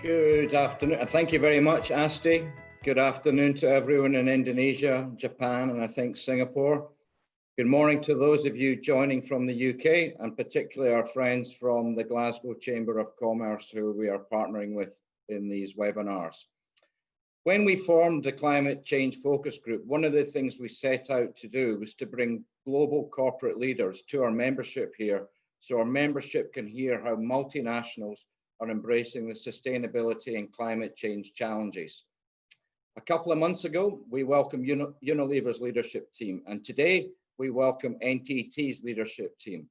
Good afternoon. Thank you very much, Asti. Good afternoon to everyone in Indonesia, Japan, and I think Singapore. Good morning to those of you joining from the UK, and particularly our friends from the Glasgow Chamber of Commerce, who we are partnering with in these webinars. When we formed the Climate Change Focus Group, one of the things we set out to do was to bring global corporate leaders to our membership here, so our membership can hear how multinationals are embracing the sustainability and climate change challenges. A couple of months ago, we welcomed Unilever's leadership team, and today we welcome NTT's leadership team.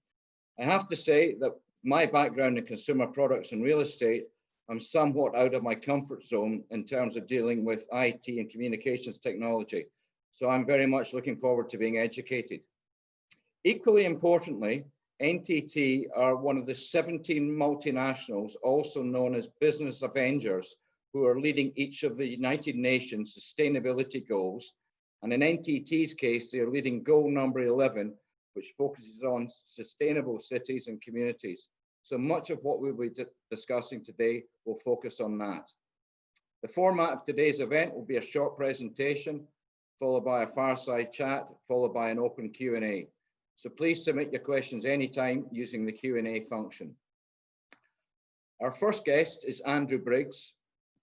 I have to say that my background in consumer products and real estate, I'm somewhat out of my comfort zone in terms of dealing with IT and communications technology. So I'm very much looking forward to being educated. Equally importantly, NTT are one of the 17 multinationals, also known as Business Avengers, who are leading each of the United Nations sustainability goals. And in NTT's case, they are leading goal number 11, which focuses on sustainable cities and communities. So much of what we'll be discussing today will focus on that. The format of today's event will be a short presentation, followed by a fireside chat, followed by an open Q&A. So please submit your questions anytime using the Q&A function. Our first guest is Andrew Briggs,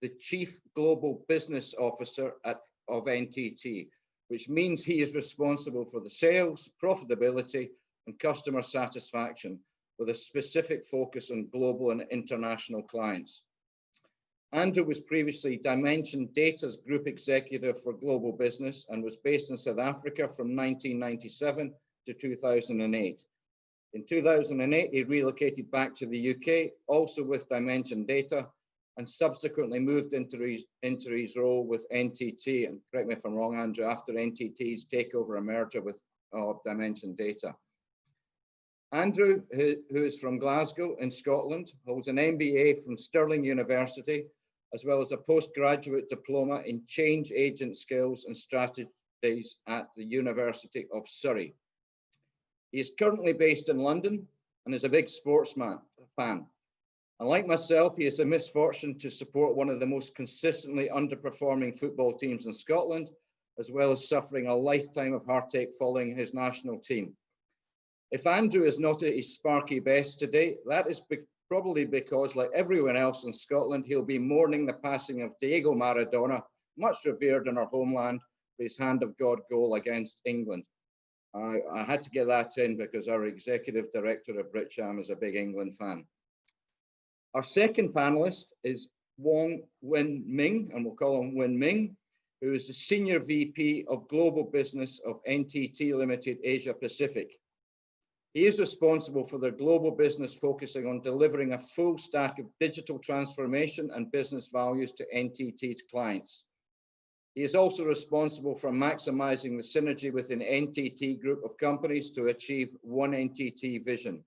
the Chief Global Business Officer of NTT, which means he is responsible for the sales, profitability, and customer satisfaction, with a specific focus on global and international clients. Andrew was previously Dimension Data's Group Executive for Global Business and was based in South Africa from 1997 to 2008. In 2008, he relocated back to the UK, also with Dimension Data, and subsequently moved into his role with NTT, and correct me if I'm wrong, Andrew, after NTT's takeover and merger of Dimension Data. Andrew, who is from Glasgow in Scotland, holds an MBA from Stirling University, as well as a postgraduate diploma in change agent skills and strategies at the University of Surrey. He is currently based in London and is a big sports fan. And like myself, he has the misfortune to support one of the most consistently underperforming football teams in Scotland, as well as suffering a lifetime of heartache following his national team. If Andrew is not at his sparky best today, that is probably because, like everyone else in Scotland, he'll be mourning the passing of Diego Maradona, much revered in our homeland, for his hand of God goal against England. I had to get that in because our executive director of BritCham is a big England fan. Our second panelist is Wong Win Ming, and we'll call him Win Ming, who is the Senior VP of Global Business of NTT Limited Asia Pacific. He is responsible for their global business, focusing on delivering a full stack of digital transformation and business values to NTT's clients. He is also responsible for maximizing the synergy within NTT group of companies to achieve one NTT vision.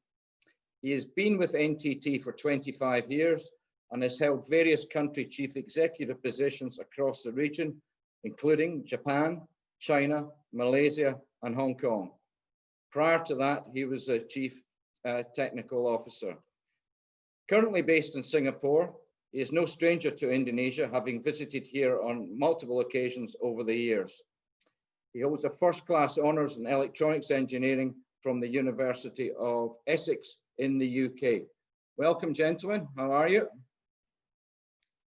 He has been with NTT for 25 years and has held various country chief executive positions across the region, including Japan, China, Malaysia, and Hong Kong. Prior to that, he was a chief technical officer. Currently based in Singapore, he is no stranger to Indonesia, having visited here on multiple occasions over the years. He holds a first-class honours in electronics engineering from the University of Essex in the UK. Welcome, gentlemen. How are you?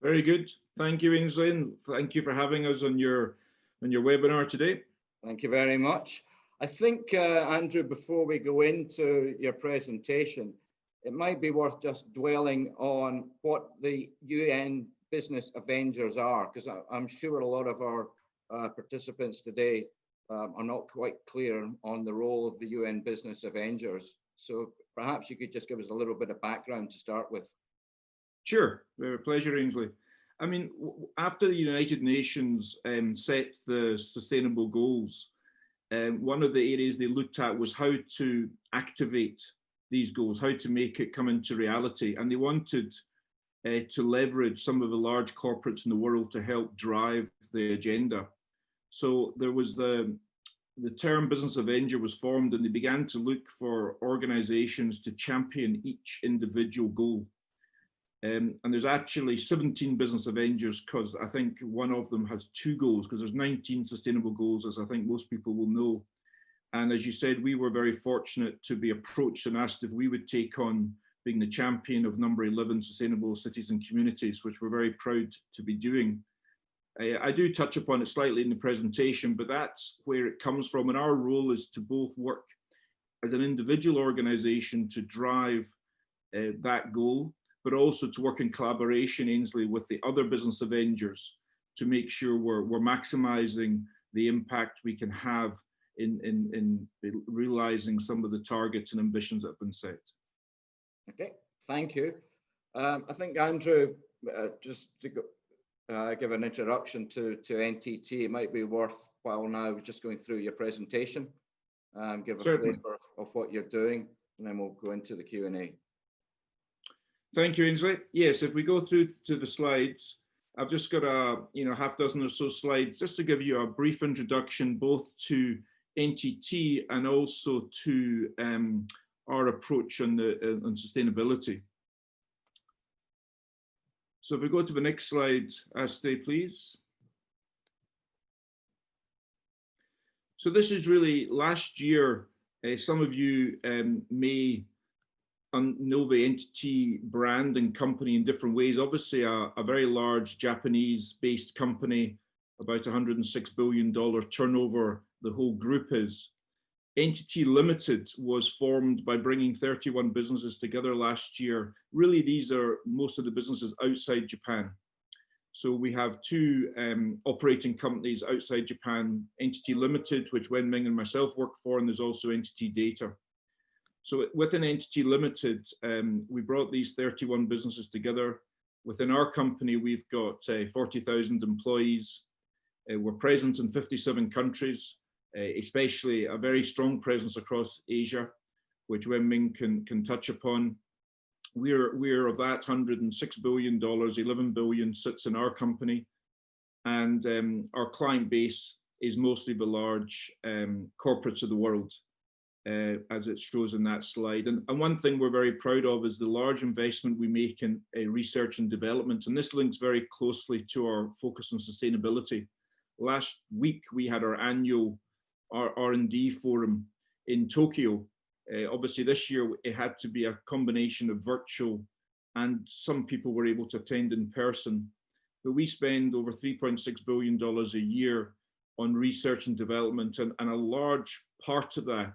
Very good. Thank you, Ainsley, and thank you for having us on your webinar today. Thank you very much. I think, Andrew, before we go into your presentation, it might be worth just dwelling on what the UN Business Avengers are, because I'm sure a lot of our participants today are not quite clear on the role of the UN Business Avengers. So perhaps you could just give us a little bit of background to start with. Sure, pleasure, Ainsley. I mean, after the United Nations set the sustainable goals, one of the areas they looked at was how to activate these goals, how to make it come into reality. And they wanted to leverage some of the large corporates in the world to help drive the agenda. So there was the term Business Avenger was formed, and they began to look for organizations to champion each individual goal. And there's actually 17 business Avengers, because I think one of them has 2 goals, because there's 19 sustainable goals, as I think most people will know. And as you said, we were very fortunate to be approached and asked if we would take on being the champion of number 11 sustainable cities and communities, which we're very proud to be doing. I do touch upon it slightly in the presentation, but that's where it comes from. And our role is to both work as an individual organization to drive that goal, but also to work in collaboration, Ainsley, with the other business Avengers to make sure we're maximizing the impact we can have in realizing some of the targets and ambitions that have been set. Okay, thank you. I think Andrew, just to give an introduction to NTT, it might be worthwhile now just going through your presentation, give a flavor of what you're doing, and then we'll go into the Q&A. Thank you, Ainsley. Yes, if we go through to the slides, I've just got a half dozen or so slides just to give you a brief introduction both to NTT and also to our approach on sustainability. So if we go to the next slide, Asti, please. So this is really last year. Some of you may know the NTT brand and company in different ways. Obviously, a very large Japanese-based company, about $106 billion turnover, the whole group is. NTT Limited was formed by bringing 31 businesses together last year. Really, these are most of the businesses outside Japan. So we have 2 operating companies outside Japan, NTT Limited, which Wenming and myself work for, and there's also NTT Data. So within NTT Limited, we brought these 31 businesses together. Within our company, we've got 40,000 employees. We're present in 57 countries, especially a very strong presence across Asia, which Wenming can touch upon. We're of that $106 billion, 11 billion sits in our company. And our client base is mostly the large corporates of the world, as it shows in that slide. And one thing we're very proud of is the large investment we make in research and development. And this links very closely to our focus on sustainability. Last week, we had our annual R&D forum in Tokyo. Obviously, this year, it had to be a combination of virtual, and some people were able to attend in person. But we spend over $3.6 billion a year on research and development, and a large part of that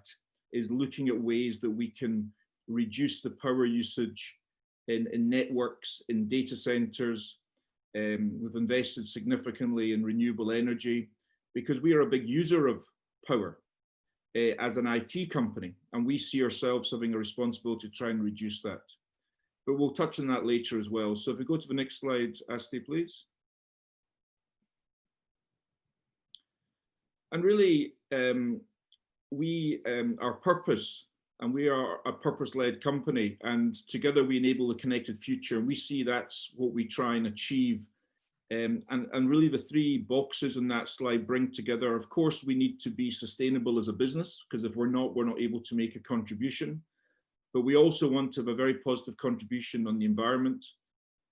is looking at ways that we can reduce the power usage in networks, in data centers. We've invested significantly in renewable energy because we are a big user of power as an IT company, and we see ourselves having a responsibility to try and reduce that. But we'll touch on that later as well. So if we go to the next slide, Asti, please. And really, our purpose, and we are a purpose-led company, and together we enable a connected future. And we see that's what we try and achieve. And really the 3 boxes in that slide bring together, of course, we need to be sustainable as a business, because if we're not able to make a contribution. But we also want to have a very positive contribution on the environment.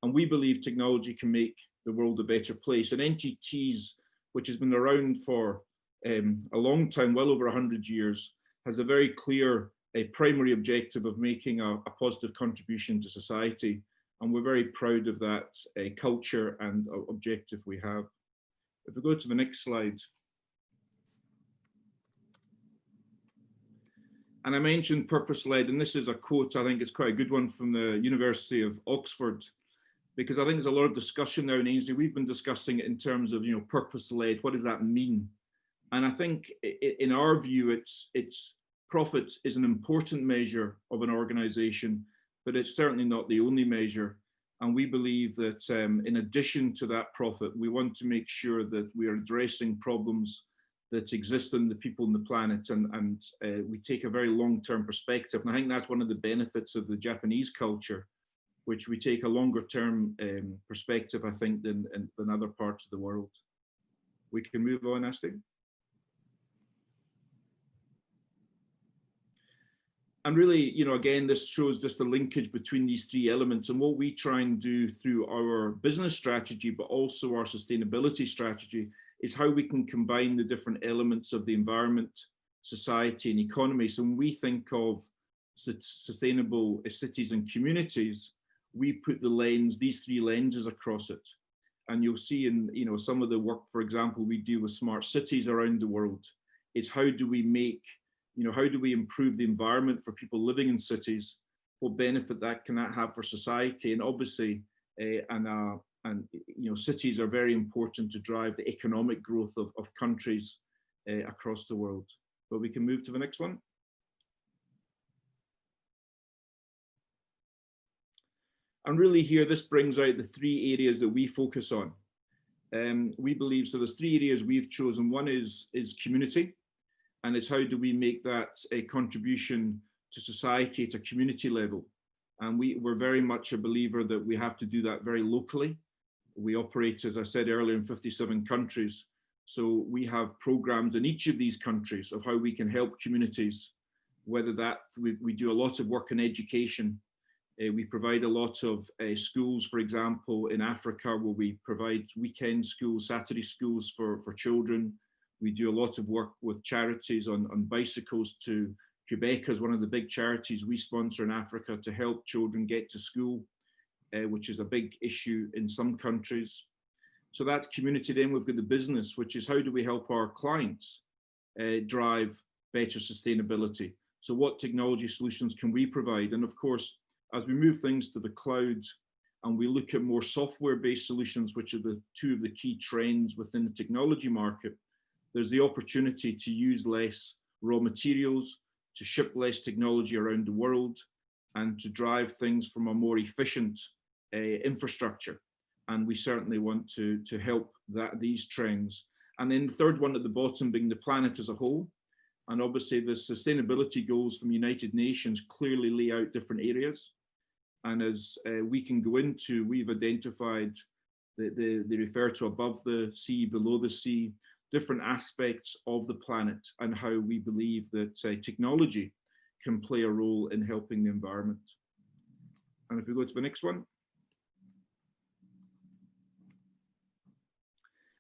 And we believe technology can make the world a better place. And NTT's, which has been around for a long time, well over 100 years, has a very clear primary objective of making a positive contribution to society. And we're very proud of that culture and objective we have. If we go to the next slide. And I mentioned purpose-led, and this is a quote, I think it's quite a good one from the University of Oxford, because I think there's a lot of discussion now in Ainsley. We've been discussing it in terms of, purpose-led. What does that mean? And I think in our view, it's profit is an important measure of an organization, but it's certainly not the only measure. And we believe that in addition to that profit, we want to make sure that we are addressing problems that exist in the people on the planet, and we take a very long-term perspective. And I think that's one of the benefits of the Japanese culture, which we take a longer-term perspective, I think, than other parts of the world. We can move on, Asti. And really, you know, again, this shows just the linkage between these three elements, and what we try and do through our business strategy, but also our sustainability strategy, is how we can combine the different elements of the environment, society, and economy. So when we think of sustainable cities and communities, we put the lens, these three lenses across it. And you'll see in, you know, some of the work, for example, we do with smart cities around the world. It's how do we make, you know, how do we improve the environment for people living in cities? What benefit that can that have for society? And obviously, and you know, cities are very important to drive the economic growth of countries across the world. But we can move to the next one. And really here, this brings out the three areas that we focus on. We believe, so there's three areas we've chosen. One is community, and it's how do we make that a contribution to society at a community level. And we're very much a believer that we have to do that very locally. We operate, as I said earlier, in 57 countries. So we have programs in each of these countries of how we can help communities, whether that we do a lot of work in education. We provide a lot of schools, for example, in Africa, where we provide weekend schools, Saturday schools for children. We do a lot of work with charities on bicycles to Quebec as one of the big charities we sponsor in Africa to help children get to school, which is a big issue in some countries. So that's community. Then we've got the business, which is how do we help our clients drive better sustainability? So what technology solutions can we provide? And of course, as we move things to the cloud and we look at more software-based solutions, which are the two of the key trends within the technology market, there's the opportunity to use less raw materials, to ship less technology around the world, and to drive things from a more efficient infrastructure. And we certainly want to help these trends. And then the third one at the bottom being the planet as a whole. And obviously the sustainability goals from United Nations clearly lay out different areas. And as we can go into, we've identified, they refer to above the sea, below the sea, different aspects of the planet and how we believe that technology can play a role in helping the environment. And if we go to the next one.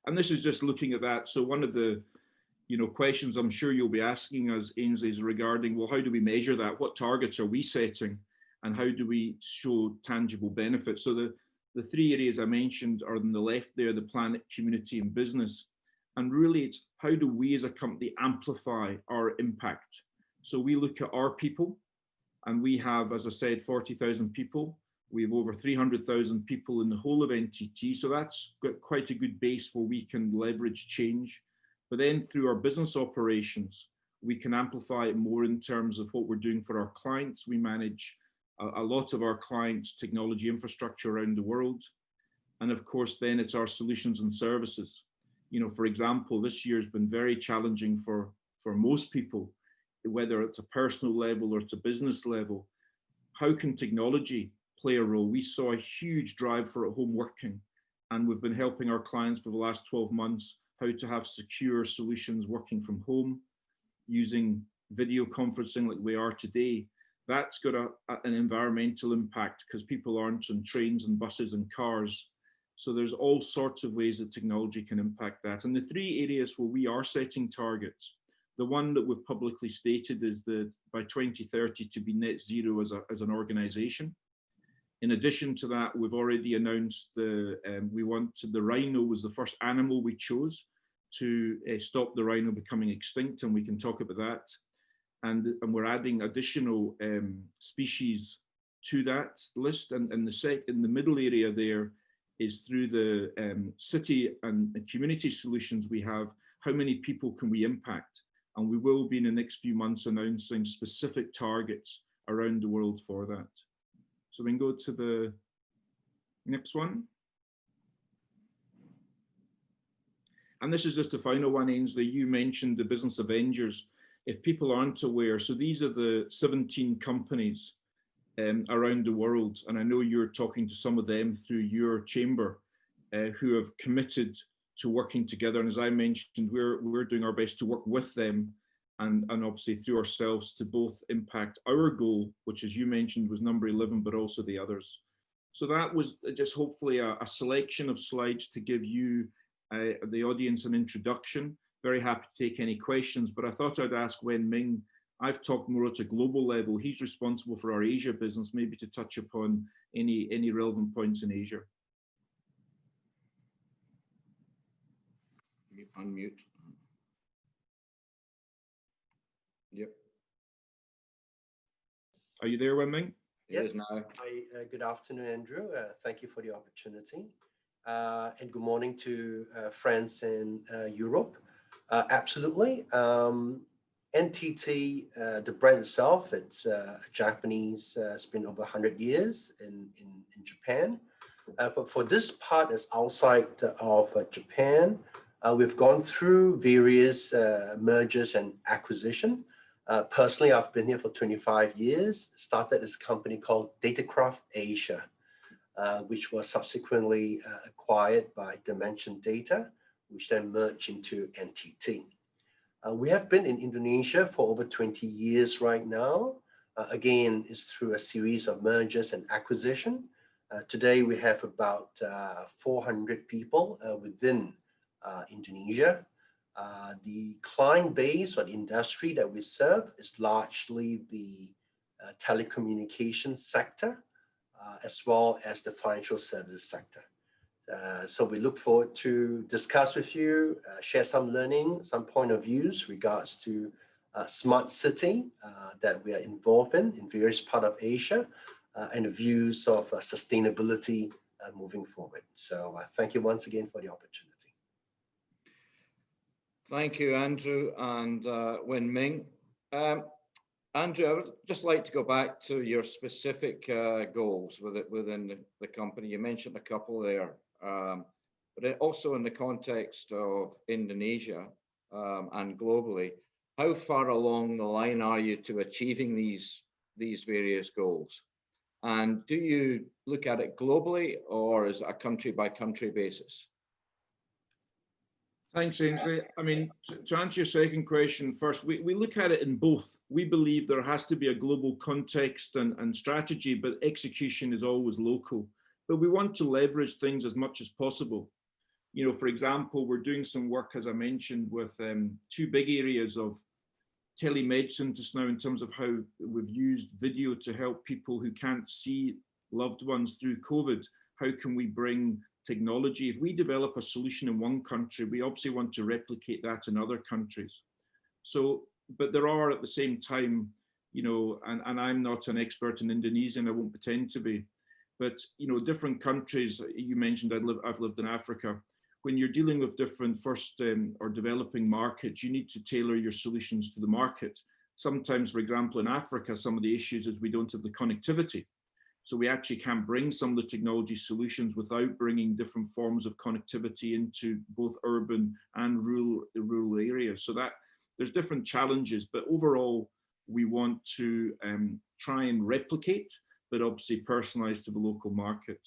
And this is just looking at that. So one of the questions I'm sure you'll be asking us, Ainsley, is regarding, well, how do we measure that? What targets are we setting? And how do we show tangible benefits? So the three areas I mentioned are on the left there, the planet, community, and business. And really it's how do we as a company amplify our impact? So we look at our people, and we have, as I said, 40,000 people. We have over 300,000 people in the whole of NTT. So that's got quite a good base where we can leverage change. But then through our business operations, we can amplify it more in terms of what we're doing for our clients. We manage a lot of our clients' technology infrastructure around the world. And of course, then it's our solutions and services. For example, this year has been very challenging for most people, whether it's a personal level or it's a business level. How can technology play a role? We saw a huge drive for at-home working, and we've been helping our clients for the last 12 months how to have secure solutions working from home using video conferencing like we are today. That's got an environmental impact because people aren't on trains and buses and cars. So there's all sorts of ways that technology can impact that. And the three areas where we are setting targets, the one that we've publicly stated is that by 2030 to be net zero as an organization. In addition to that, we've already announced the rhino was the first animal we chose to stop the rhino becoming extinct, and we can talk about that. And we're adding additional species to that list. And in the middle area there is through the city and community solutions we have, how many people can we impact? And we will be in the next few months announcing specific targets around the world for that. So we can go to the next one. And this is just the final one, Ainsley. You mentioned the Business Avengers. If people aren't aware, so these are the 17 companies around the world, and I know you're talking to some of them through your chamber who have committed to working together. And as I mentioned, we're doing our best to work with them and obviously through ourselves to both impact our goal, which as you mentioned was number 11, but also the others. So that was just hopefully a selection of slides to give you, the audience, an introduction. Very happy to take any questions, but I thought I'd ask Wen Ming. I've talked more at a global level. He's responsible for our Asia business, maybe to touch upon any relevant points in Asia. Unmute. Yep. Are you there, Wen Ming? Yes. Hi, good afternoon, Andrew. Thank you for the opportunity. And good morning to friends in Europe. Absolutely. NTT, the brand itself, it's Japanese, it's been over 100 years in Japan. But for this part that's outside of Japan, we've gone through various mergers and acquisition. Personally, I've been here for 25 years, started this company called Datacraft Asia, which was subsequently acquired by Dimension Data, which then merged into NTT. We have been in Indonesia for over 20 years right now. Again, it's through a series of mergers and acquisition. Today, we have about 400 people within Indonesia. The client base or the industry that we serve is largely the telecommunications sector, as well as the financial services sector. So we look forward to discuss with you, share some learning, some point of views regards to smart city that we are involved in various parts of Asia, and the views of sustainability moving forward. So thank you once again for the opportunity. Thank you, Andrew and Wen Ming. Andrew, I would just like to go back to your specific goals within the company. You mentioned a couple there, but also in the context of Indonesia and globally, how far along the line are you to achieving these various goals? And do you look at it globally, or is it a country by country basis? Thanks, Ainsley. I mean, to answer your second question first, we look at it in both. We believe there has to be a global context and strategy, but execution is always local. But we want to leverage things as much as possible. You know, for example, we're doing some work, as I mentioned, with two big areas of telemedicine just now in terms of how we've used video to help people who can't see loved ones through COVID. How can we bring technology? If we develop a solution in one country, we obviously want to replicate that in other countries. So, but there are at the same time, you know, and I'm not an expert in Indonesia and I won't pretend to be, but, you know, different countries, you mentioned I've lived in Africa. When you're dealing with different first or developing markets, you need to tailor your solutions to the market. Sometimes, for example, in Africa, some of the issues is we don't have the connectivity. So we actually can't bring some of the technology solutions without bringing different forms of connectivity into both urban and rural areas. So that there's different challenges, but overall, we want to try and replicate, but obviously personalize to the local market.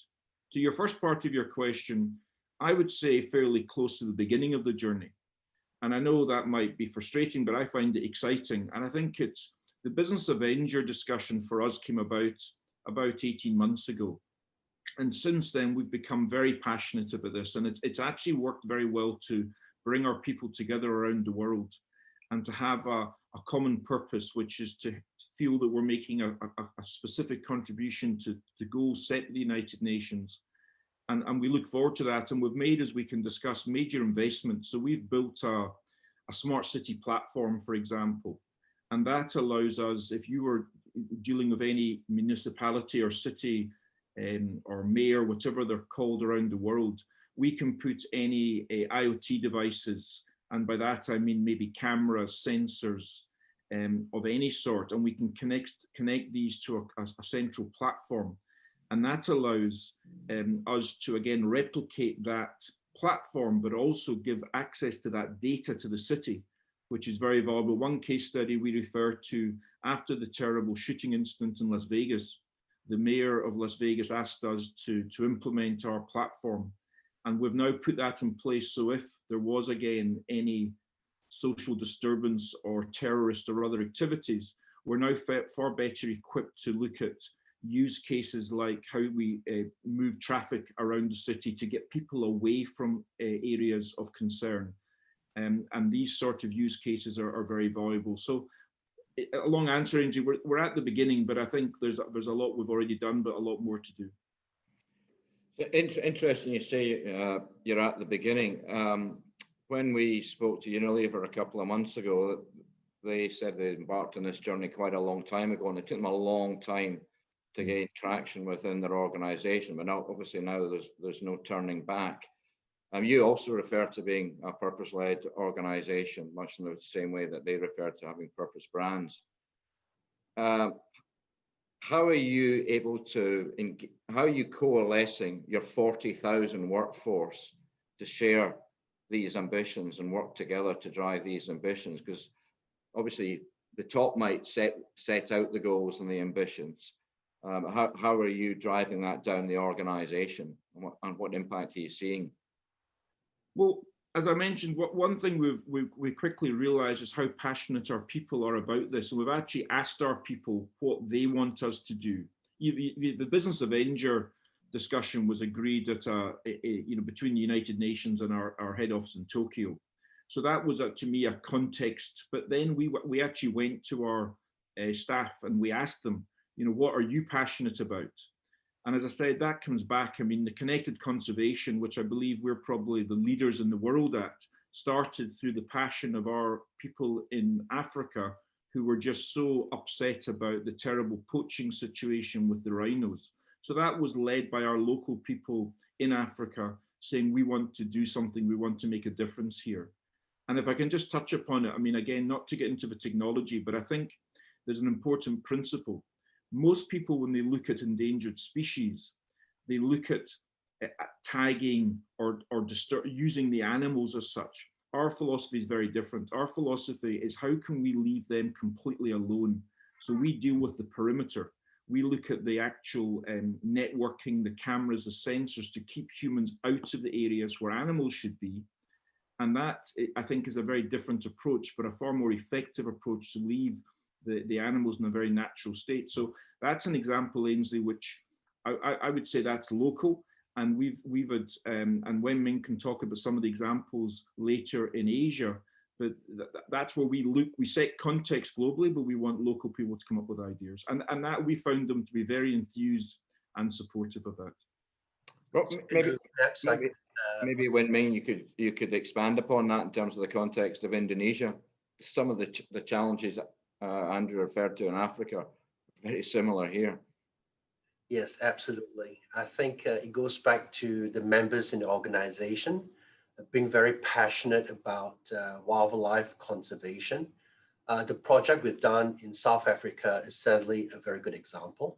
To your first part of your question, I would say fairly close to the beginning of the journey. And I know that might be frustrating, but I find it exciting. And I think it's the business Avenger discussion for us came about 18 months ago. And since then, we've become very passionate about this. And it's actually worked very well to bring our people together around the world and to have a common purpose, which is to feel that we're making a specific contribution to the goals set by the United Nations. And we look forward to that. And we've made, as we can discuss, major investments. So we've built a smart city platform, for example. And that allows us, if you were dealing with any municipality or city or mayor, whatever they're called around the world, we can put any IoT devices, and by that I mean maybe cameras, sensors of any sort, and we can connect these to a central platform. And that allows us to, again, replicate that platform, but also give access to that data to the city, which is very valuable. One case study we refer to, after the terrible shooting incident in Las Vegas, the mayor of Las Vegas asked us to implement our platform. And we've now put that in place. So if there was, again, any social disturbance or terrorist or other activities, we're now far better equipped to look at use cases like how we move traffic around the city to get people away from areas of concern. And these sort of use cases are very valuable. So a long answer, Angie, we're at the beginning, but I think there's a lot we've already done, but a lot more to do. Interesting you say you're at the beginning. When we spoke to Unilever a couple of months ago, they said they embarked on this journey quite a long time ago, and it took them a long time to gain traction within their organization. But now, obviously now there's no turning back. You also refer to being a purpose-led organization, much in the same way that they refer to having purpose brands. How are you able to, how are you coalescing your 40,000 workforce to share these ambitions and work together to drive these ambitions? Because obviously the top might set out the goals and the ambitions. How are you driving that down the organization, and what impact are you seeing? Well, as I mentioned, one thing we quickly realized is how passionate our people are about this. And we've actually asked our people what they want us to do. The business of Endure discussion was agreed at between the United Nations and our head office in Tokyo. So that was to me a context. But then we actually went to our staff and we asked them, what are you passionate about? And as I said, that comes back. I mean, the connected conservation, which I believe we're probably the leaders in the world at, started through the passion of our people in Africa who were just so upset about the terrible poaching situation with the rhinos. So that was led by our local people in Africa saying, we want to do something, we want to make a difference here. And if I can just touch upon it, I mean, again, not to get into the technology, but I think there's an important principle. Most people, when they look at endangered species, they look at tagging or using the animals as such. Our philosophy is very different. Our philosophy is how can we leave them completely alone? So we deal with the perimeter. We look at the actual networking, the cameras, the sensors to keep humans out of the areas where animals should be. And that, I think, is a very different approach, but a far more effective approach to leave the animals in a very natural state. So that's an example, Ainsley, which I would say that's local. And we've had, and Wenming can talk about some of the examples later in Asia, but that's where we look, we set context globally, but we want local people to come up with ideas. And that we found them to be very enthused and supportive of that. Well, maybe Wenming, you could expand upon that in terms of the context of Indonesia. Some of the challenges Andrew referred to in Africa are very similar here. Yes, absolutely. I think it goes back to the members in the organization being very passionate about wildlife conservation. The project we've done in South Africa is sadly a very good example.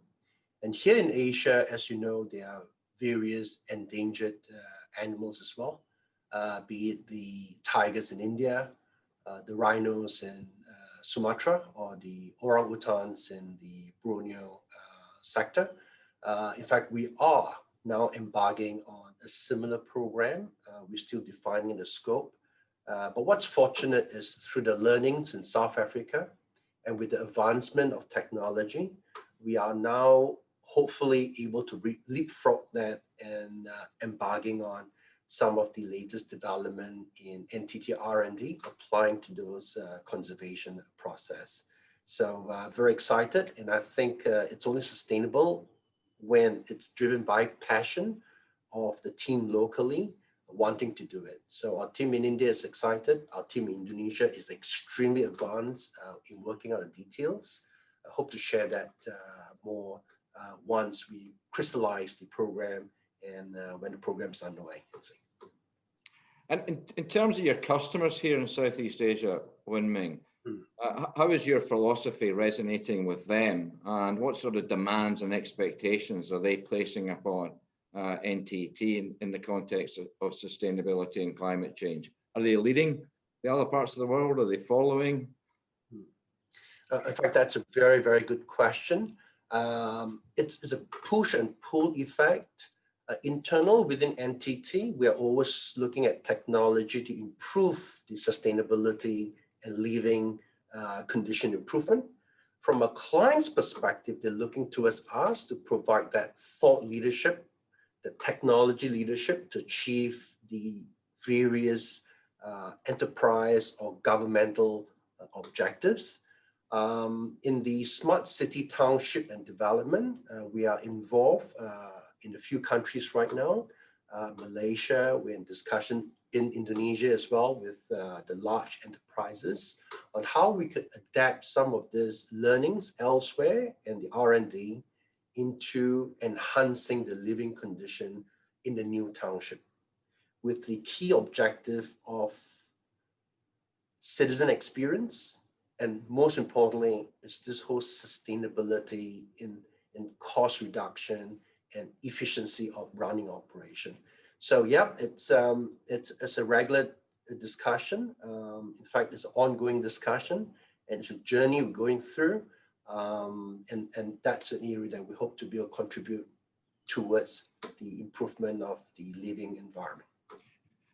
And here in Asia, as you know, there are various endangered animals as well, be it the tigers in India, the rhinos in Sumatra, or the orangutans in the Borneo sector. In fact, we are now embarking on a similar program. We're still defining the scope. But what's fortunate is through the learnings in South Africa and with the advancement of technology, we are now hopefully able to leapfrog that and embarking on some of the latest development in NTT R&D applying to those conservation process. So very excited, and I think it's only sustainable when it's driven by passion of the team locally wanting to do it. So our team in India is excited. Our team in Indonesia is extremely advanced in working on the details. I hope to share that more once we crystallize the program and when the program is underway. And in terms of your customers here in Southeast Asia, Wenming, how is your philosophy resonating with them, and what sort of demands and expectations are they placing upon NTT in the context of sustainability and climate change? Are they leading the other parts of the world? Are they following? In fact, that's a very, very good question. It's a push and pull effect. Internal within NTT, we are always looking at technology to improve the sustainability and living condition improvement. From a client's perspective, they're looking towards us to provide that thought leadership, the technology leadership to achieve the various enterprise or governmental objectives. In the smart city township and development, we are involved in a few countries right now. Malaysia, we're in discussion in Indonesia as well with the large enterprises on how we could adapt some of these learnings elsewhere and the R&D into enhancing the living condition in the new township, with the key objective of citizen experience, and most importantly, is this whole sustainability in cost reduction and efficiency of running operation. So yeah, it's a regular discussion. In fact, it's an ongoing discussion, and it's a journey we're going through. And that's an area that we hope to be able to contribute towards the improvement of the living environment.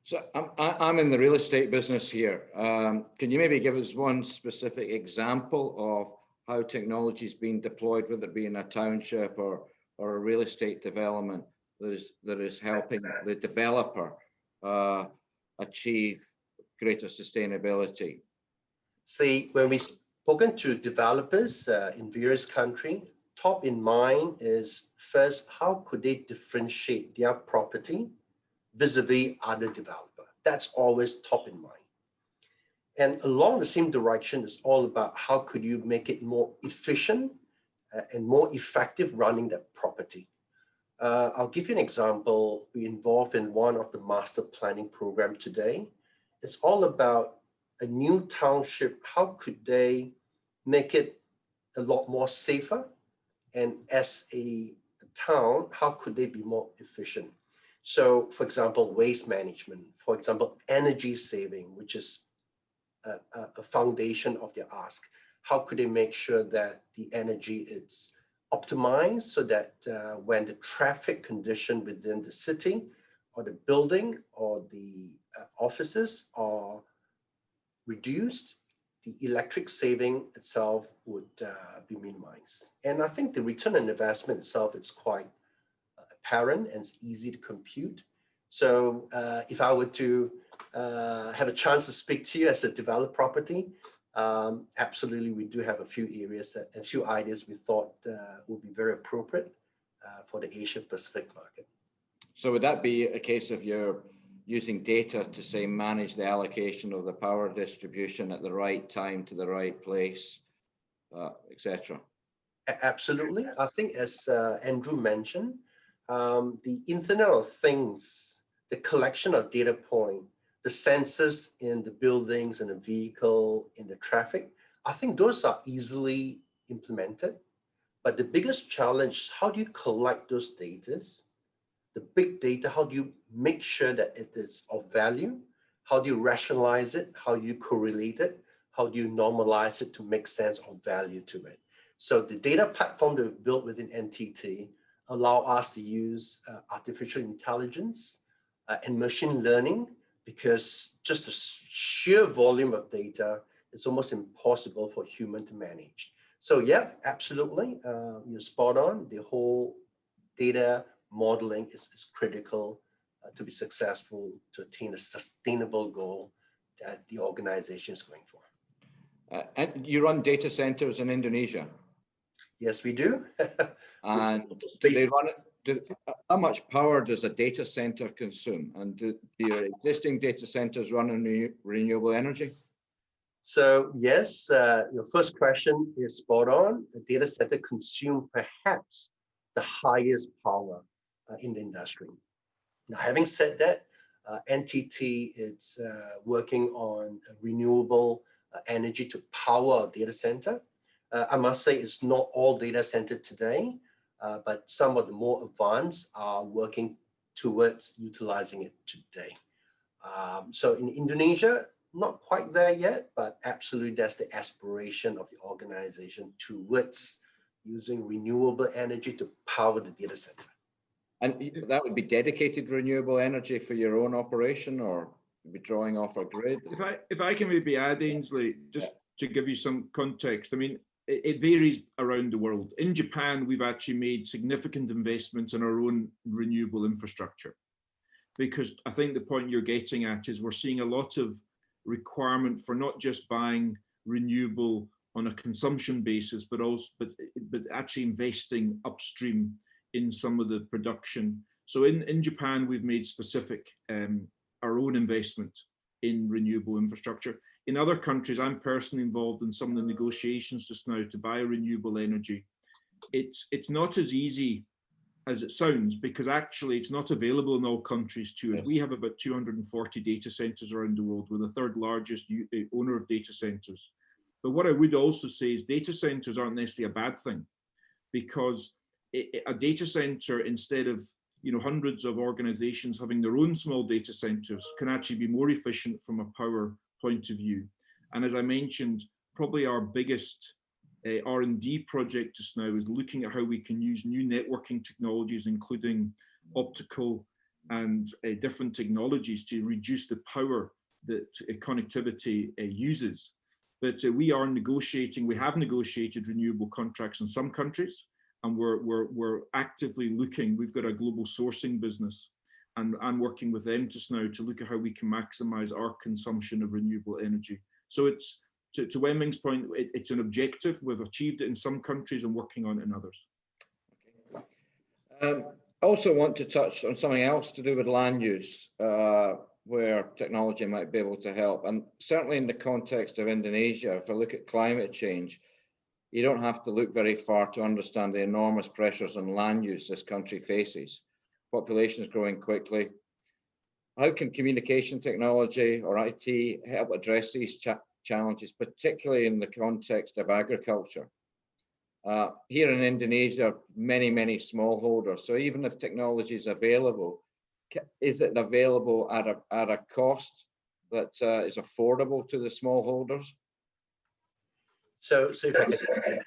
So I'm in the real estate business here. Can you maybe give us one specific example of how technology is being deployed, whether it be in a township or a real estate development that is helping the developer achieve greater sustainability? See, when we've spoken to developers in various countries, top in mind is first, how could they differentiate their property vis-a-vis other developer? That's always top in mind. And along the same direction is all about how could you make it more efficient and more effective running that property. I'll give you an example. We're involved in one of the master planning program today. It's all about a new township. How could they make it a lot more safer? And as a town, how could they be more efficient? So, for example, waste management, for example, energy saving, which is a foundation of their ask. How could they make sure that the energy is optimized so that when the traffic condition within the city or the building or the offices are reduced, the electric saving itself would be minimized. And I think the return on investment itself is quite apparent and it's easy to compute. So if I were to have a chance to speak to you as a developed property, absolutely, we do have a few areas, a few ideas we thought would be very appropriate for the Asia Pacific market. So would that be a case of you're using data to say manage the allocation of the power distribution at the right time to the right place, etc.? Absolutely. I think as Andrew mentioned, the Internet of Things, the collection of data point, the sensors in the buildings and the vehicle, in the traffic, I think those are easily implemented. But the biggest challenge, how do you collect those data? The big data, how do you make sure that it is of value? How do you rationalize it? How do you correlate it? How do you normalize it to make sense of value to it? So the data platform that we've built within NTT allow us to use artificial intelligence and machine learning, because just the sheer volume of data is almost impossible for human to manage. So yeah, absolutely, you're spot on. The whole data modeling is critical to be successful, to attain a sustainable goal that the organization is going for. And you run data centers in Indonesia? Yes, we do. And do they run it? How much power does a data center consume? And do your existing data centers run on renewable energy? So yes, your first question is spot on. The data center consume perhaps the highest power in the industry. Now, having said that, NTT is working on renewable energy to power a data center. I must say it's not all data center today, but some of the more advanced are working towards utilizing it today. So in Indonesia, not quite there yet, but absolutely that's the aspiration of the organization towards using renewable energy to power the data center. And that would be dedicated renewable energy for your own operation, or be drawing off a grid? If I can maybe add, Ainsley, just to give you some context, I mean, it varies around the world. In Japan, we've actually made significant investments in our own renewable infrastructure, because I think the point you're getting at is we're seeing a lot of requirement for not just buying renewable on a consumption basis, but actually investing upstream in some of the production. So in Japan, we've made specific our own investment in renewable infrastructure. In other countries, I'm personally involved in some of the negotiations just now to buy renewable energy. It's not as easy as it sounds, because actually it's not available in all countries to us. We have about 240 data centers around the world. We're the third largest owner of data centers. But what I would also say is data centers aren't necessarily a bad thing, because a data center, instead of hundreds of organizations having their own small data centers, can actually be more efficient from a power point of view. And as I mentioned, probably our biggest R&D project just now is looking at how we can use new networking technologies, including optical and different technologies, to reduce the power that connectivity uses. But we have negotiated renewable contracts in some countries, and we're actively looking. We've got a global sourcing business, and I'm working with them just now to look at how we can maximize our consumption of renewable energy. So it's, to Wemming's point, it's an objective. We've achieved it in some countries and working on it in others. I also want to touch on something else to do with land use, where technology might be able to help. And certainly in the context of Indonesia, if I look at climate change, you don't have to look very far to understand the enormous pressures on land use this country faces. Population is growing quickly. How can communication technology or IT help address these challenges, particularly in the context of agriculture? Here in Indonesia, many smallholders. So even if technology is available, is it available at a cost that is affordable to the smallholders? So if I can,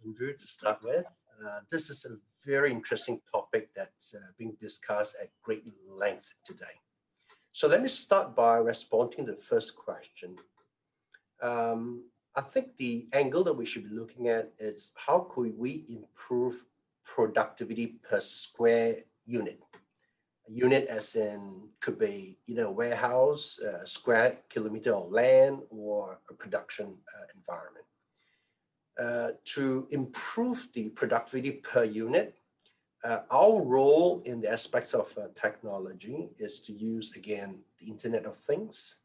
Andrew, to start with, this is a very interesting topic that's being discussed at great length today. So let me start by responding to the first question. I think the angle that we should be looking at is how could we improve productivity per square unit? A unit as in could be a warehouse, a square kilometer of land, or a production environment. To improve the productivity per unit, our role in the aspects of technology is to use, again, the Internet of Things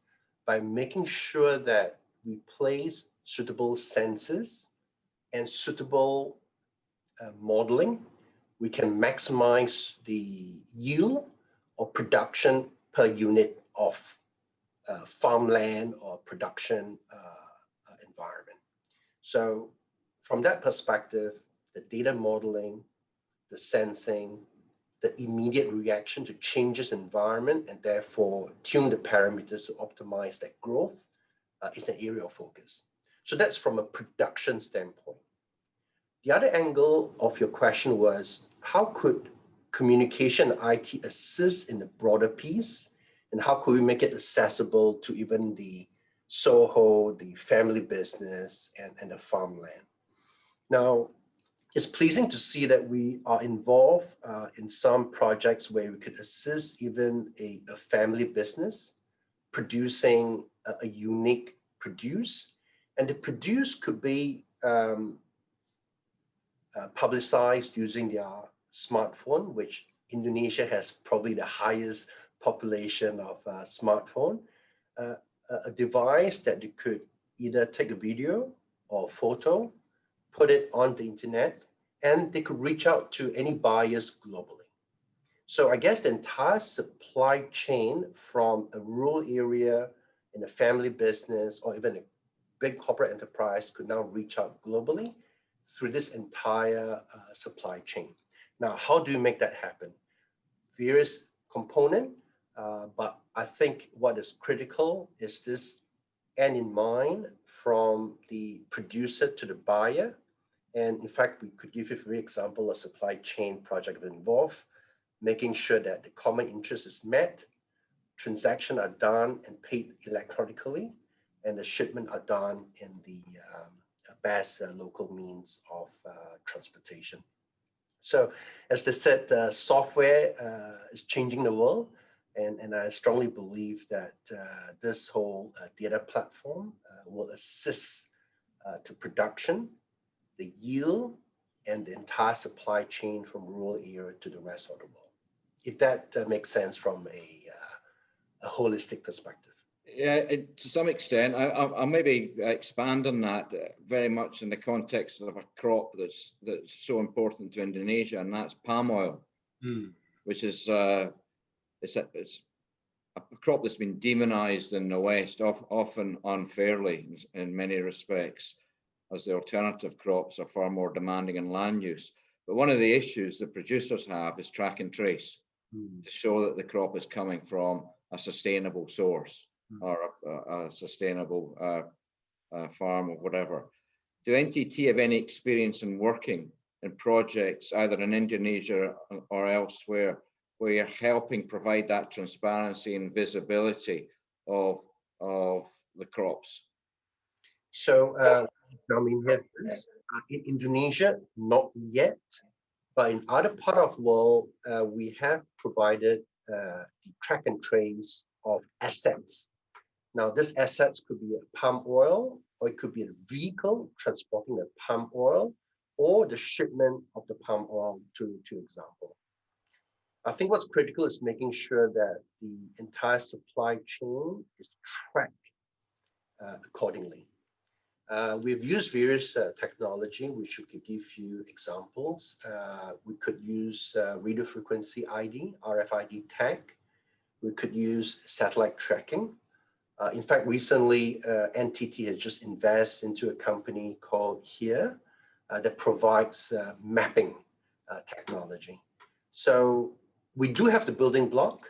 by making sure that we place suitable sensors and suitable modeling. We can maximize the yield or production per unit of farmland or production environment. So from that perspective, the data modeling, the sensing, the immediate reaction to changes in environment, and therefore tune the parameters to optimize that growth is an area of focus. So that's from a production standpoint. The other angle of your question was, how could communication and IT assist in the broader piece? And how could we make it accessible to even the Soho, the family business, and the farmland? Now, it's pleasing to see that we are involved in some projects where we could assist even a family business producing a unique produce. And the produce could be publicized using their smartphone, which Indonesia has probably the highest population of smartphone. A device that you could either take a video or a photo, put it on the internet, and they could reach out to any buyers globally. So I guess the entire supply chain from a rural area in a family business or even a big corporate enterprise could now reach out globally through this entire supply chain. Now, how do you make that happen? Various components, but I think what is critical is this end in mind from the producer to the buyer. And in fact, we could give you, for example, a supply chain project involved making sure that the common interest is met, transactions are done and paid electronically, and the shipment are done in the best local means of transportation. So as they said, software is changing the world, and I strongly believe that this whole data platform will assist to production, the yield, and the entire supply chain from rural area to the rest of the world. If that makes sense from a holistic perspective. Yeah, to some extent. I'll maybe expand on that very much in the context of a crop that's so important to Indonesia, and that's palm oil, which is it's a crop that's been demonized in the West, often unfairly in many respects, as the alternative crops are far more demanding in land use. But one of the issues that producers have is track and trace to show that the crop is coming from a sustainable source or a sustainable farm or whatever. Do NTT have any experience in working in projects either in Indonesia or elsewhere where you're helping provide that transparency and visibility of the crops? So, we have this in Indonesia, not yet, but in other part of the world, we have provided the track and trace of assets. Now, this assets could be a palm oil, or it could be a vehicle transporting the palm oil, or the shipment of the palm oil, to example. I think what's critical is making sure that the entire supply chain is tracked accordingly. We've used various technology, which we could give you examples. We could use radio frequency ID, RFID tag. We could use satellite tracking. In fact, recently, NTT has just invested into a company called HERE that provides mapping technology. So we do have the building block.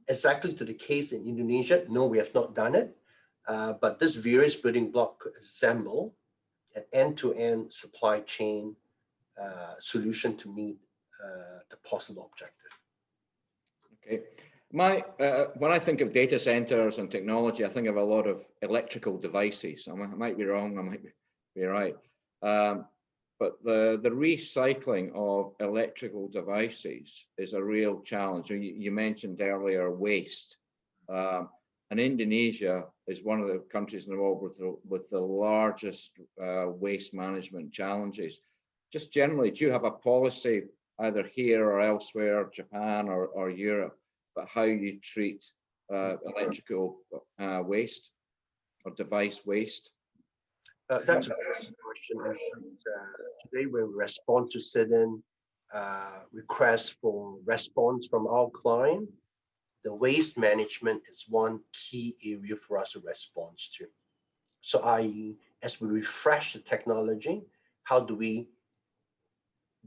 Exactly to the case in Indonesia, no, we have not done it. But this various building block could assemble an end-to-end supply chain solution to meet the possible objective. Okay. When I think of data centers and technology, I think of a lot of electrical devices. I might be wrong, I might be right. But the recycling of electrical devices is a real challenge. You mentioned earlier waste. And Indonesia is one of the countries in the world with the largest waste management challenges. Just generally, do you have a policy either here or elsewhere, Japan or Europe, but how you treat electrical waste or device waste? That's a great question. Today, when we respond to certain requests for response from our client, the waste management is one key area for us to respond to. So i.e., as we refresh the technology, how do we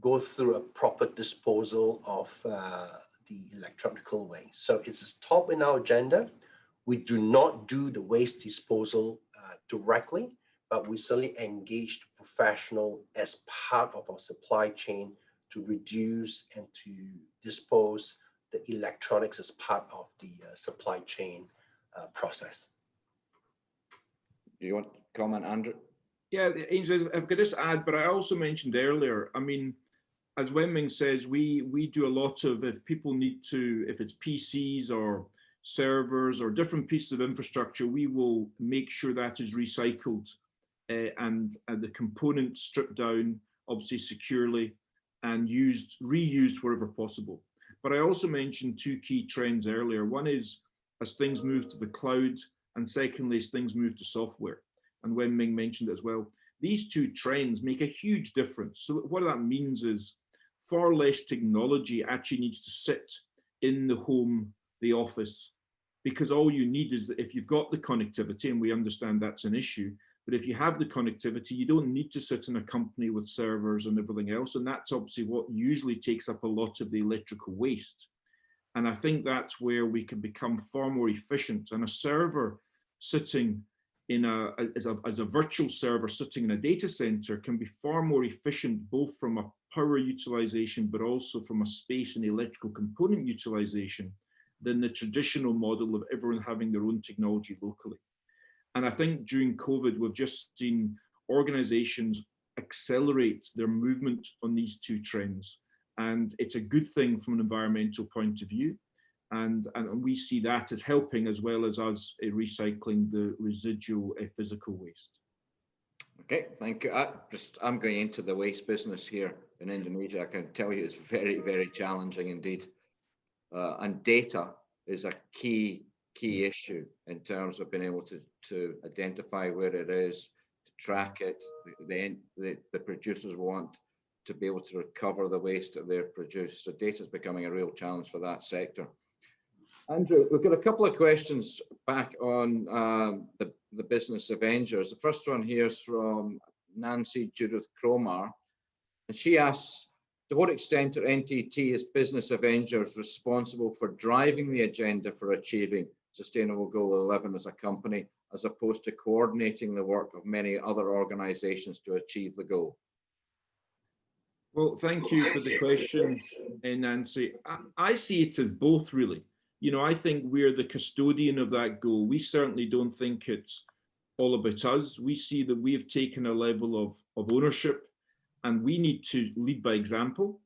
go through a proper disposal of the electronical waste? So it's top in our agenda. We do not do the waste disposal directly, but we certainly engage the professional as part of our supply chain to reduce and to dispose the electronics as part of the supply chain process. Do you want to comment, Andrew? Yeah, Ainsley, if I could just add, but I also mentioned earlier, I mean, as Wenming says, we do a lot of, if people need to, if it's PCs or servers or different pieces of infrastructure, we will make sure that is recycled and the components stripped down, obviously securely, and reused wherever possible. But I also mentioned two key trends earlier. One is as things move to the cloud, and secondly, as things move to software. And Wenming mentioned it as well. These two trends make a huge difference. So what that means is far less technology actually needs to sit in the home, the office, because all you need is, if you've got the connectivity, and we understand that's an issue, but if you have the connectivity, you don't need to sit in a company with servers and everything else. And that's obviously what usually takes up a lot of the electrical waste. And I think that's where we can become far more efficient. And a server sitting as a virtual server sitting in a data center can be far more efficient, both from a power utilization, but also from a space and electrical component utilization, than the traditional model of everyone having their own technology locally. And I think during COVID, we've just seen organizations accelerate their movement on these two trends. And it's a good thing from an environmental point of view. And we see that as helping, as well as us recycling the residual physical waste. Okay, thank you. I'm going into the waste business here in Indonesia. I can tell you it's very, very challenging indeed. And data is a key issue in terms of being able to identify where it is, to track it. The producers want to be able to recover the waste that they've produced. So data is becoming a real challenge for that sector. Andrew, we've got a couple of questions back on the business Avengers. The first one here is from Nancy Judith Cromar, and she asks, to what extent are NTT as business Avengers responsible for driving the agenda for achieving Sustainable Goal 11 as a company, as opposed to coordinating the work of many other organizations to achieve the goal? Well, thank you for the question, Nancy. I see it as both, really. You know, I think we're the custodian of that goal. We certainly don't think it's all about us. We see that we have taken a level of ownership, and we need to lead by example.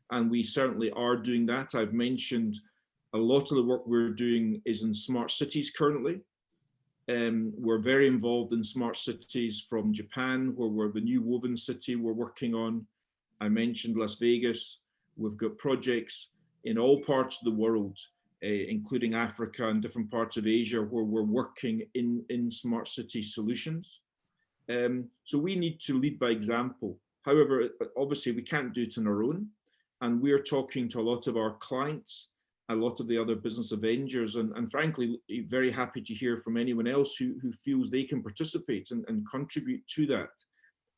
And we certainly are doing that. I've mentioned a lot of the work we're doing is in smart cities currently. We're very involved in smart cities from Japan, where we're the new woven city we're working on. I mentioned Las Vegas. We've got projects in all parts of the world, including Africa and different parts of Asia, where we're working in smart city solutions. So we need to lead by example. However, obviously we can't do it on our own. And we're talking to a lot of our clients, a lot of the other business Avengers, and frankly, very happy to hear from anyone else who feels they can participate and contribute to that.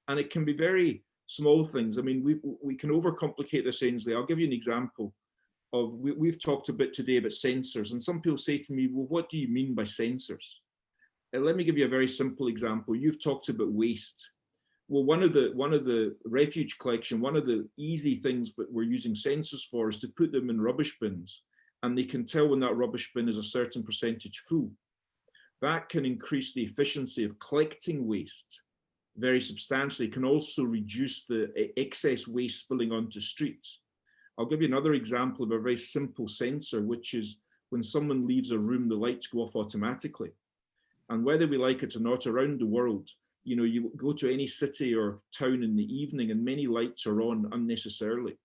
And it can be very small things. I mean, we can overcomplicate this, Ainsley. I'll give you an example. We've talked a bit today about sensors, and some people say to me, well, what do you mean by sensors? Let me give you a very simple example. You've talked about waste. Well, one of the refuge collection, one of the easy things that we're using sensors for is to put them in rubbish bins, and they can tell when that rubbish bin is a certain percentage full. That can increase the efficiency of collecting waste very substantially. It can also reduce the excess waste spilling onto streets. I'll give you another example of a very simple sensor, which is when someone leaves a room, the lights go off automatically. And whether we like it or not, around the world, you know, you go to any city or town in the evening and many lights are on unnecessarily.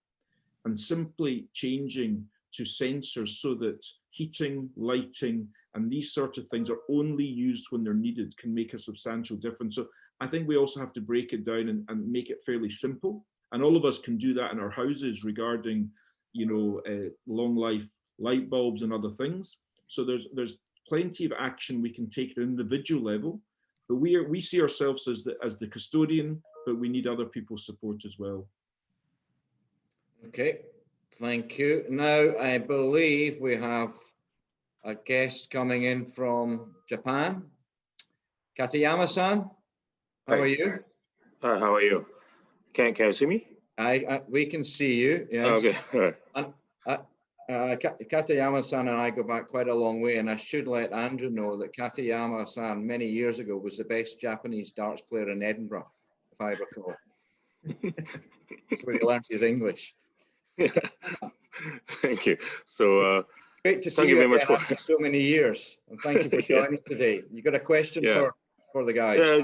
And simply changing to sensors so that heating, lighting, and these sorts of things are only used when they're needed can make a substantial difference. So I think we also have to break it down and make it fairly simple. And all of us can do that in our houses regarding, you know, long life light bulbs and other things. So there's plenty of action we can take at an individual level, but we see ourselves as the custodian, but we need other people's support as well. Okay, thank you. Now I believe we have a guest coming in from Japan. Katayama-san, how are you? How are you? Can you see me? We can see you. Yes. Okay. Katayama-san and I go back quite a long way, and I should let Andrew know that Katayama-san many years ago was the best Japanese darts player in Edinburgh, if I recall. That's where he learned his English. Thank you. So great to see you very much for so many years, and thank you for joining today. You got a question for the guys? Yeah,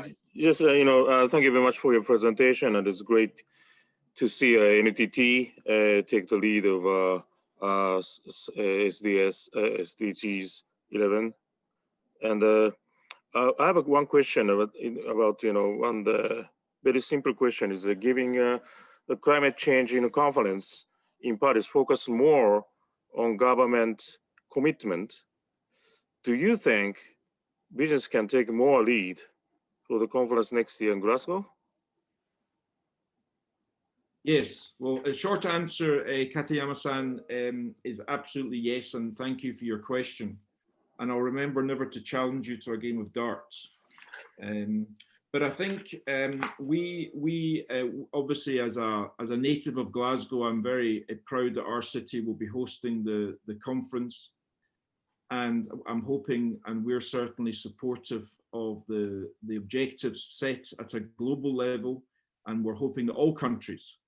just thank you very much for your presentation, and it's great to see NTT take the lead of SDGs 11. And I have one question about one very simple question is giving the climate change in a conference in part is focused more on government commitment. Do you think business can take more lead for the conference next year in Glasgow? Yes, well, a short answer, Katayama-san, is absolutely yes, and thank you for your question. And I'll remember never to challenge you to a game of darts. But I think we obviously, as a native of Glasgow, I'm very proud that our city will be hosting the conference, and I'm hoping, and we're certainly supportive of the objectives set at a global level, and we're hoping that all countries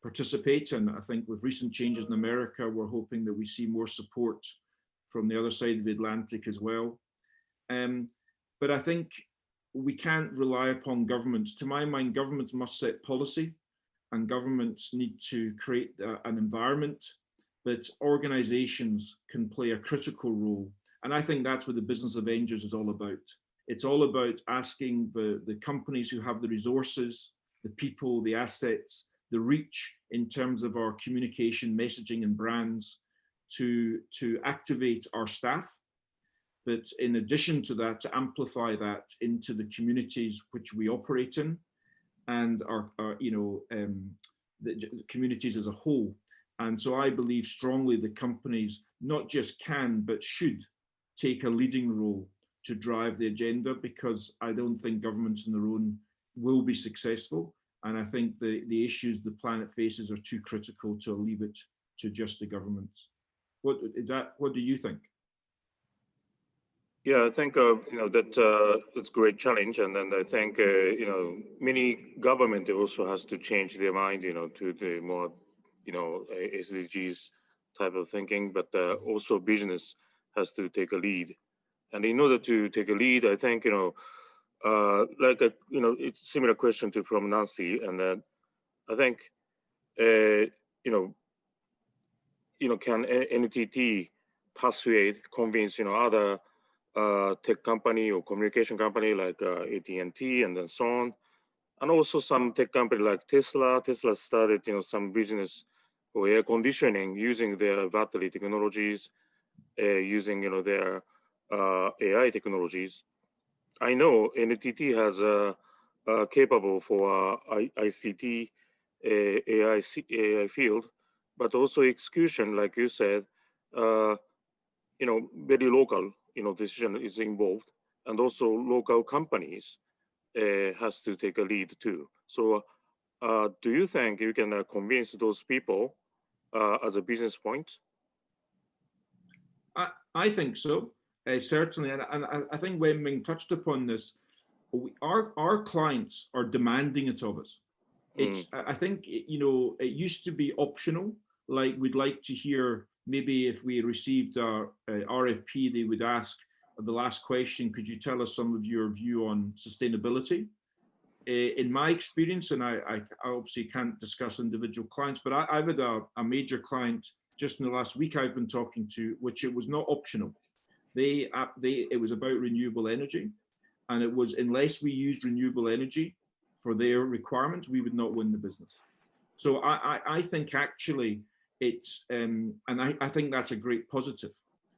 participate. And I think with recent changes in America, we're hoping that we see more support from the other side of the Atlantic as well. But I think we can't rely upon governments. To my mind, governments must set policy, and governments need to create an environment, but organizations can play a critical role. And I think that's what the Business Avengers is all about. It's all about asking the companies who have the resources, the people, the assets, the reach in terms of our communication, messaging, and brands to activate our staff. But in addition to that, to amplify that into the communities which we operate in, and the communities as a whole. And so I believe strongly that companies not just can, but should take a leading role to drive the agenda, because I don't think governments on their own will be successful. And I think the issues the planet faces are too critical to leave it to just the governments. What do you think? Yeah, I think that it's a great challenge, and then I think many government also has to change their mind, to the more SDGs type of thinking, but also business has to take a lead. And in order to take a lead, I think it's a similar question to from Nancy, and I think can NTT persuade, convince other tech company or communication company like AT&T and then so on, and also some tech company like Tesla. Tesla started some business for air conditioning using their battery technologies, using their AI technologies. I know NTT has capable for ICT AI field, but also execution, like you said, very local decision is involved, and also local companies has to take a lead too. So do you think you can convince those people as a business point? I think so, certainly. And I think Wen-Ming touched upon this. Our clients are demanding it of us. I think, it used to be optional. Like, we'd like to hear, maybe if we received our RFP, they would ask the last question, could you tell us some of your view on sustainability? In my experience, and I obviously can't discuss individual clients, but I've had a major client just in the last week I've been talking to, which it was not optional. It was about renewable energy, and it was, unless we used renewable energy for their requirements, we would not win the business. So I think actually it's, and I think that's a great positive.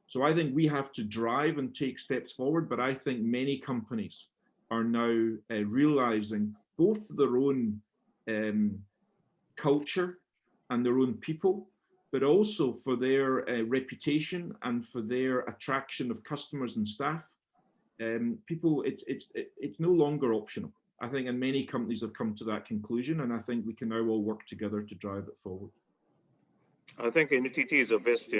So I think we have to drive and take steps forward, but I think many companies are now realizing both their own culture and their own people, but also for their reputation and for their attraction of customers and staff. It's no longer optional. I think, and many companies have come to that conclusion, and I think we can now all work together to drive it forward. I think NTT is the best,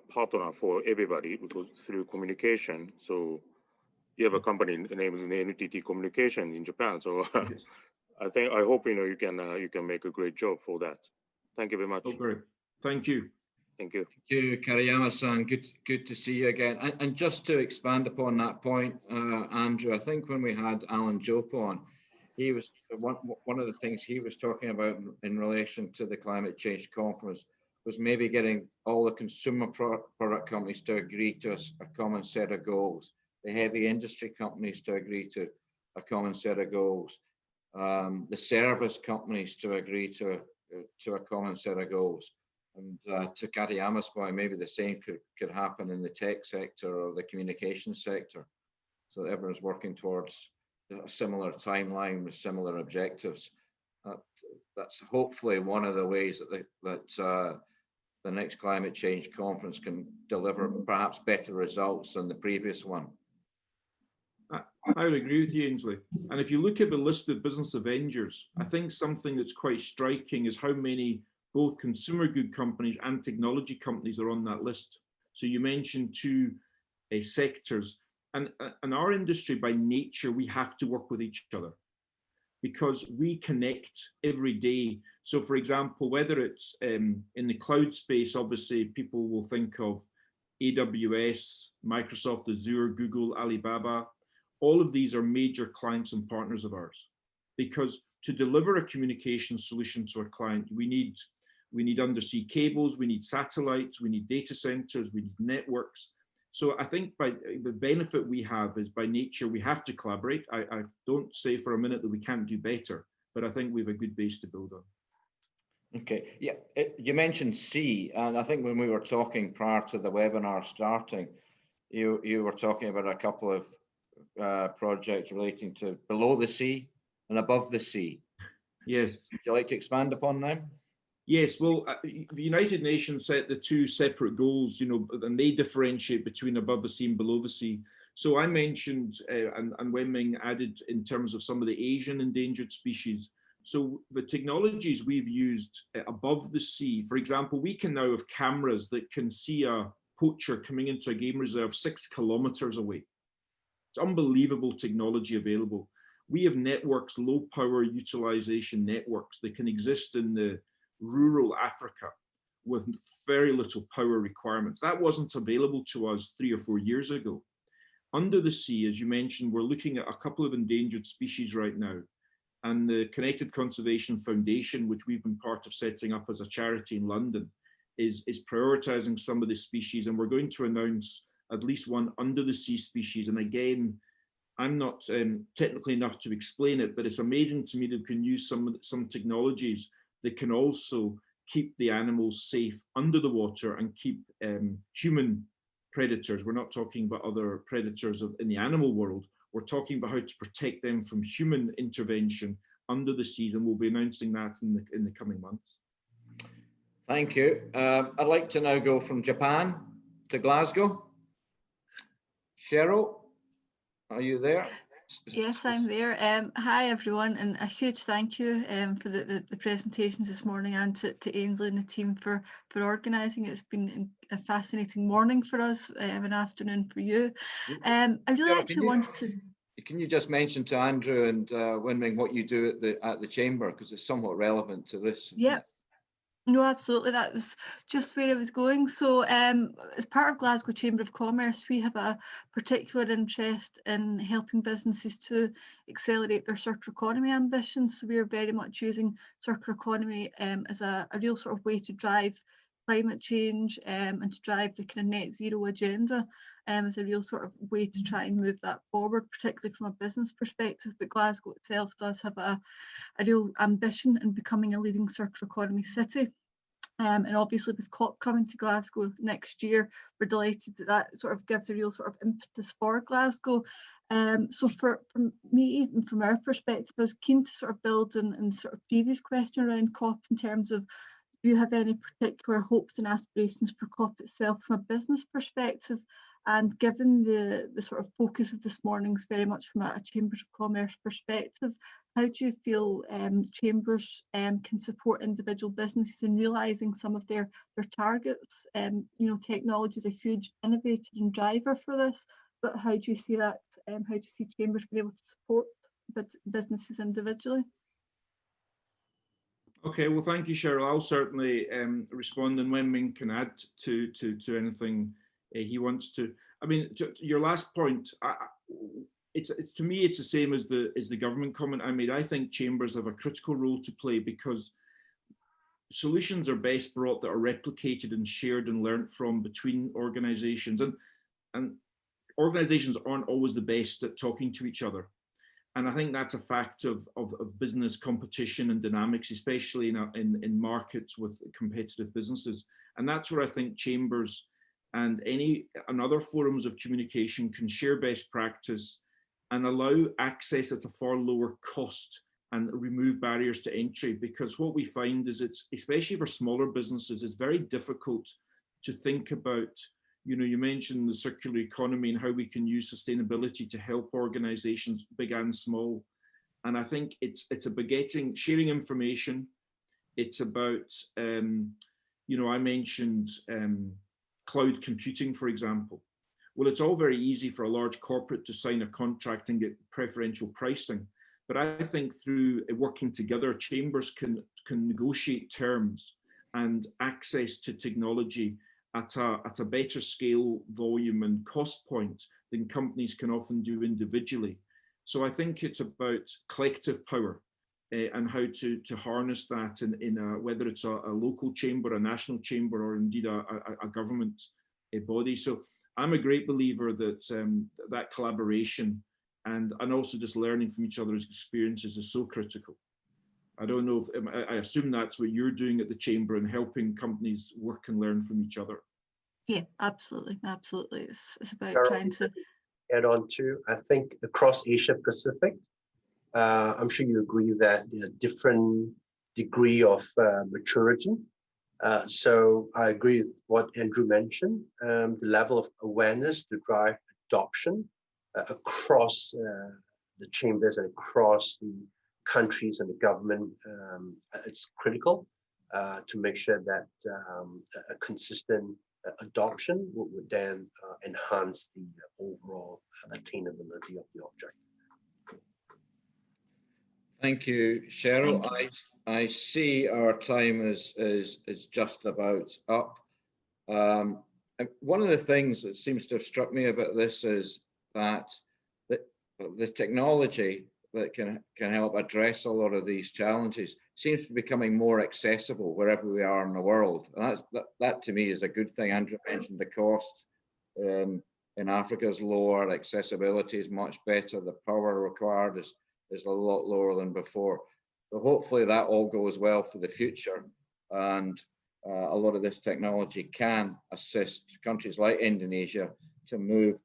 partner for everybody, because through communication. So you have a company named NTT Communication in Japan. So yes. I hope you can make a great job for that. Thank you very much. Oh, great. Thank you. Thank you. Thank you, Kariyama-san. Good to see you again. And just to expand upon that point, Andrew, I think when we had Alan Jope on, he was one of the things he was talking about in relation to the climate change conference was maybe getting all the consumer product companies to agree to a common set of goals, the heavy industry companies to agree to a common set of goals, the service companies to agree to a common set of goals. And to Kariyama's point, maybe the same could happen in the tech sector or the communication sector. So everyone's working towards a similar timeline with similar objectives. That's hopefully one of the ways that the next climate change conference can deliver perhaps better results than the previous one. I would agree with you, Ainsley. And if you look at the list of business Avengers, I think something that's quite striking is how many both consumer good companies and technology companies are on that list. So you mentioned two sectors, and our industry by nature, we have to work with each other because we connect every day. So for example, whether it's in the cloud space, obviously people will think of AWS, Microsoft Azure, Google, Alibaba. All of these are major clients and partners of ours, because to deliver a communication solution to a client, we need undersea cables, we need satellites, we need data centers, we need networks. So I think by the benefit we have is by nature, we have to collaborate. I don't say for a minute that we can't do better, but I think we have a good base to build on. Okay, yeah, you mentioned sea, and I think when we were talking prior to the webinar starting, you were talking about a couple of projects relating to below the sea and above the sea. Yes. Would you like to expand upon them? Yes, well, the United Nations set the two separate goals, you know, and they differentiate between above the sea and below the sea. So I mentioned, and Wenming added in terms of some of the Asian endangered species. So the technologies we've used above the sea, for example, we can now have cameras that can see a poacher coming into a game reserve 6 kilometers away. It's unbelievable technology available. We have networks, low power utilization networks that can exist in the rural Africa with very little power requirements. That wasn't available to us 3 or 4 years ago. Under the sea, as you mentioned, we're looking at a couple of endangered species right now. And the Connected Conservation Foundation, which we've been part of setting up as a charity in London, is prioritizing some of the species. And we're going to announce at least one under the sea species. And again, I'm not technically enough to explain it, but it's amazing to me that we can use some technologies that can also keep the animals safe under the water and keep human predators. We're not talking about other predators in the animal world. We're talking about how to protect them from human intervention under the seas, and we'll be announcing that in the coming months. Thank you. I'd like to now go from Japan to Glasgow. Cheryl, are you there? Yes, I'm there. Hi, everyone, and a huge thank you for the presentations this morning, and to Ainsley and the team for organising. It's been a fascinating morning for us, an afternoon for you. I really actually wanted to... Can you just mention to Andrew and Wenming what you do at the chamber, because it's somewhat relevant to this? Yeah. No, absolutely. That was just where I was going. So as part of Glasgow Chamber of Commerce, we have a particular interest in helping businesses to accelerate their circular economy ambitions. So we are very much using circular economy as a real sort of way to drive climate change and to drive the kind of net zero agenda as a real sort of way to try and move that forward, particularly from a business perspective. But Glasgow itself does have a real ambition in becoming a leading circular economy city. And obviously with COP coming to Glasgow next year, we're delighted that sort of gives a real sort of impetus for Glasgow. So from me and from our perspective, I was keen to sort of build on sort of previous question around COP in terms of, do you have any particular hopes and aspirations for COP itself from a business perspective? And given the sort of focus of this morning's very much from a Chambers of Commerce perspective, how do you feel Chambers can support individual businesses in realising some of their targets? You know, technology is a huge innovator and driver for this, but how do you see that? How do you see Chambers being able to support businesses individually? Okay, well, thank you, Cheryl. I'll certainly respond, and Wenming can add to anything he wants to. I mean, to your last point, it's to me, it's the same as the government comment I made. I think chambers have a critical role to play because solutions are best brought that are replicated and shared and learnt from between organisations, and organisations aren't always the best at talking to each other. And I think that's a fact of business competition and dynamics, especially in markets with competitive businesses. And that's where I think chambers and other forums of communication can share best practice and allow access at a far lower cost and remove barriers to entry. Because what we find is it's, especially for smaller businesses, it's very difficult to think about You know, you mentioned the circular economy and how we can use sustainability to help organizations, big and small. And I think it's about sharing information. It's about, you know, I mentioned cloud computing, for example. Well, it's all very easy for a large corporate to sign a contract and get preferential pricing. But I think through working together, chambers can negotiate terms and access to technology at a better scale, volume, and cost point than companies can often do individually. So I think it's about collective power and how to harness that in whether it's a local chamber, a national chamber, or indeed a government body. So I'm a great believer that that collaboration and also just learning from each other's experiences is so critical. I don't know if, I assume that's what you're doing at the chamber and helping companies work and learn from each other. Yeah, absolutely, absolutely. It's about trying to add on to, I think across Asia Pacific, I'm sure you agree that different degree of maturity. So I agree with what Andrew mentioned, the level of awareness to drive adoption across the chambers and across the countries and the government. It's critical to make sure that a consistent adoption would then enhance the overall attainability of the object. Thank you, Cheryl. I see our time is just about up. And one of the things that seems to have struck me about this is that the technology that can help address a lot of these challenges seems to be becoming more accessible wherever we are in the world. And that to me is a good thing. Andrew mentioned the cost in Africa is lower, accessibility is much better, the power required is a lot lower than before. So hopefully that all goes well for the future, and a lot of this technology can assist countries like Indonesia to move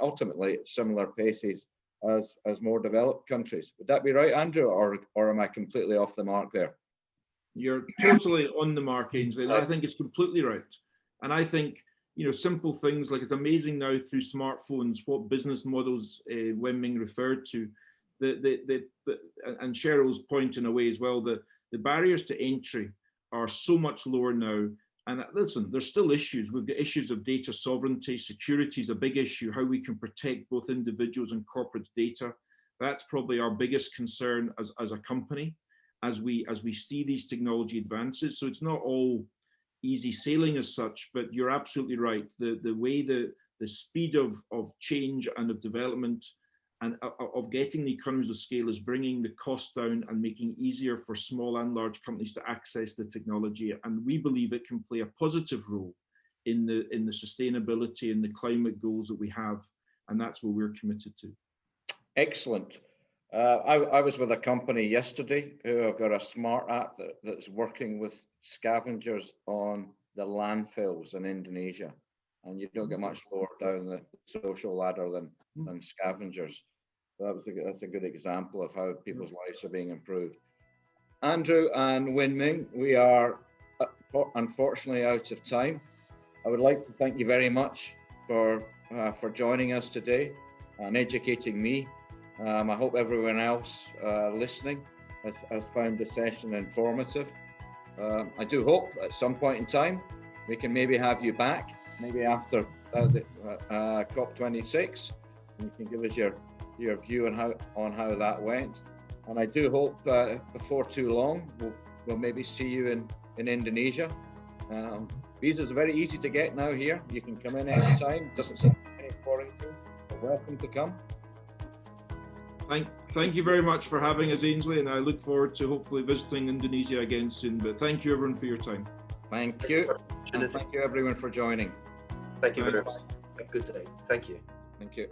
ultimately at similar paces as more developed countries. Would that be right, Andrew, or am I completely off the mark there? You're totally on the mark, Ainsley. I think it's completely right. And I think, you know, simple things like it's amazing now through smartphones what business models Wenming referred to. And Cheryl's point in a way as well, the barriers to entry are so much lower now. And listen, there's still issues. We've got issues of data sovereignty, security is a big issue, how we can protect both individuals and corporate data. That's probably our biggest concern as a company, as we see these technology advances. So it's not all easy sailing as such, but you're absolutely right. The way the speed of change and of development and of getting the economies of scale is bringing the cost down and making it easier for small and large companies to access the technology. And we believe it can play a positive role in the sustainability and the climate goals that we have. And that's what we're committed to. Excellent. I was with a company yesterday who have got a smart app that's working with scavengers on the landfills in Indonesia. And you don't get much lower down the social ladder than scavengers. So that's a good example of how people's lives are being improved. Andrew and Wenming, we are unfortunately out of time. I would like to thank you very much for joining us today and educating me. I hope everyone else listening has found the session informative. I do hope at some point in time we can maybe have you back, maybe after the COP26, and you can give us your view on how that went. And I do hope before too long we'll maybe see you in Indonesia. Visas are very easy to get now here. You can come in any time. Doesn't seem any quarantine. You're welcome to come. Thank you very much for having us, Ainsley, and I look forward to hopefully visiting Indonesia again soon. But thank you everyone for your time. Thank you. And thank you everyone for joining. Thank you very much. Have a good day. Thank you. Thank you.